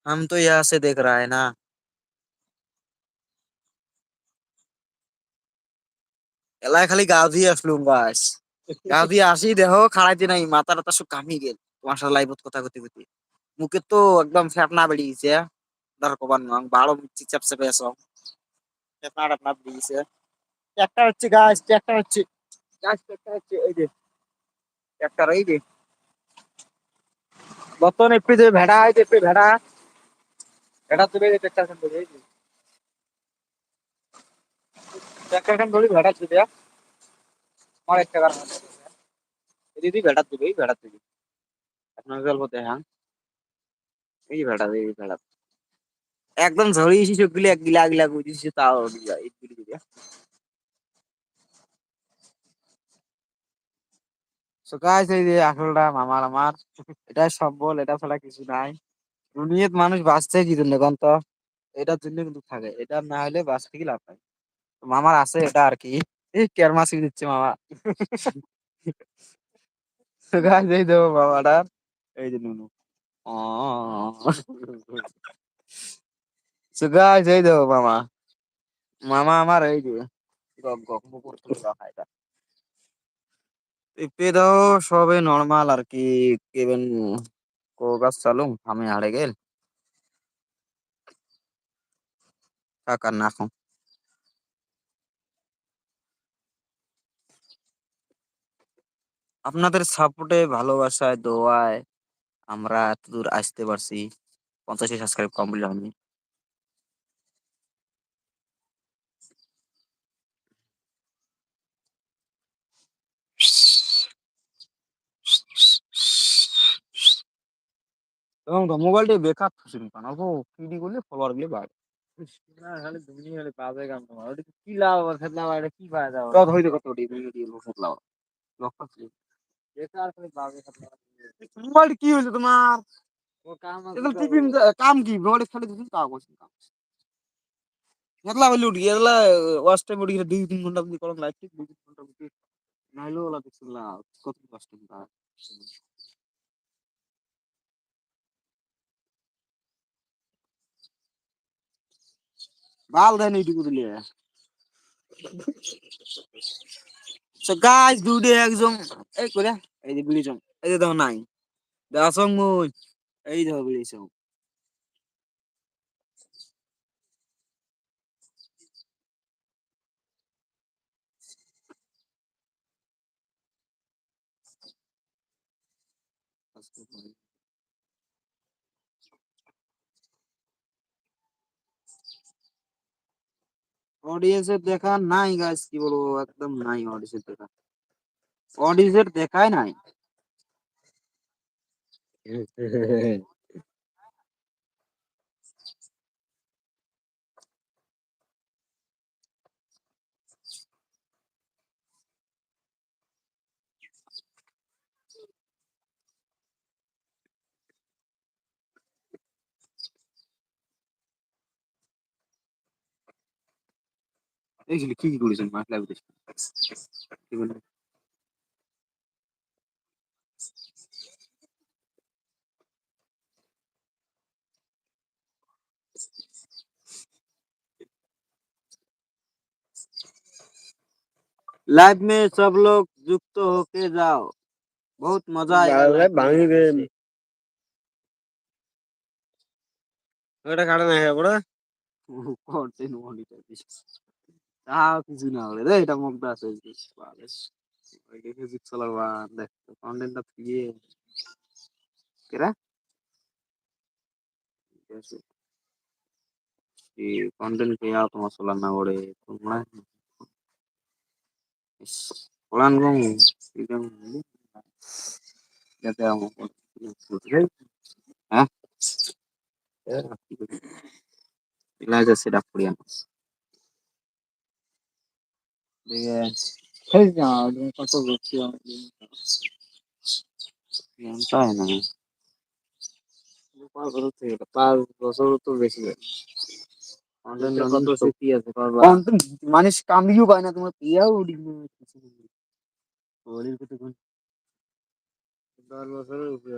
हम तो यहाँ से देख रहा है ना। এলাই খালি গাও দিয়ে আসলুম গাছ। গাও দিয়ে আসি দেহ খাড়াইতে নাই মাথা টাথা সব কামি গেল তোমার সাথে লাইভত কথা কইতে কইতে। মুখে তো একদম ফেপনা বেড়ে গেছে। ধর কবার নং বারো চিপচাপ চেপে আসো। ফেপনা টেপনা বেড়ে গেছে। একটা হচ্ছে গাছ একটা হচ্ছে গাছ একটা হচ্ছে এই যে একটা এই যে বর্তমানে একটু যে ভেড়া হয় যে একটু ভেড়া ভেড়া তুলে যে একটা খান ধরে এই যে একটা খান ধরে ভেড়া তুলে আমার একটা কারণ দিদি ভেড়া তুলে ভেড়া তুলে আপনার গল্প হ্যাঁ এই যে ভেড়া এই ভেড়া একদম ঝরিয়েছি সবগুলি এক গিলা গিলা বুঝেছি তাও এইগুলি দিবে সো গাইস এই যে আসলটা মামার আমার এটা সম্বল এটা ছাড়া কিছু নাই দুনিয়াত মানুষ বাঁচছে কি জন্য কোন তো এটার জন্য কিন্তু থাকে এটা না হলে বাঁচতে কি লাভ নাই তো মামার আছে এটা আর কি এই কেরমাসি দিচ্ছে মামা তো গাইস এই দেবো মামাটা এই যে নুনু ও সো গাইস এই দেবো মামা মামা আমার এই যে গপ গপ মুকুর তুলে খায় পেঁপে দাও সবে নর্মাল আর কি কেবেন কো গাছ চালুম আমি হারে গেল কাকার না এখন আপনাদের সাপোর্টে ভালোবাসায় দোয়ায় আমরা এতদূর আসতে পারছি 50 সাবস্ক্রাইব কমপ্লিট হয়নি এবং মোবাইলটা বেকার ফুসিনি কারণ অল্প কিডি করলে ফলোয়ার গুলো বাড়ে না খালি দুনিয়া খালি বাজে কাম তোমার ওটা কি লাভ আবার খেতলা এটা কি ফায়দা কত হইতো কত ওটি ভিডিও খেতলা লক্ষ্য ছিল বেকার খালি বাজে খেতলা মোবাইল কি হইছে তোমার ও কাম আছে টিফিন কাম কি মোবাইল খালি দিন কাম করছিস খেতলা বলি উঠি এগুলা ওয়াচ টাইম উঠি 2-3 ঘন্টা বুঝি করলাম লাইভ ঠিক 2-3 ঘন্টা বুঝি নাইলো ওলা দেখছিলাম কত কষ্ট তার বাল দেন এইটুকু দিলে সো গাইস দুডে একজন এই করে এই যে বিলিজম এই যে দাও নাই দাসং মুই এই দাও বিলিজম অডিয়েন্সের দেখা নাই গাইস কি বলবো একদম নাই অডিয়েন্সের দেখা অডিয়েন্সের দেখাই নাই এই যে কি কি করেছেন মাছ লাগবে কি বলে लाइव में सब लोग युक्त होके जाओ बहुत मजा आएगा भांगी गए ওটা কারণ আছে বড় করতে মনিটাইজেশন তাও কিছু না বলে রে এটা মুখ দাস হয়েছে বালেস ওইটা ফিজিক চলার বা দেখ কন্টেন্টটা দিয়ে কেরা এই কন্টেন্ট কে আও তোমার চলার না বড়ে তোমরা কোরআন গম একদম যাতে আমার হ্যাঁ ইলাজা সেটা পুরিয়ান ঠিক আছে সেই না কত বলছি জানতা হয় না 5 বছর তো বেশি কত স্মৃতি আছে মানুষ কামিও পায় না তোমার পিয়াও উড়ি 10 বছরের উপরে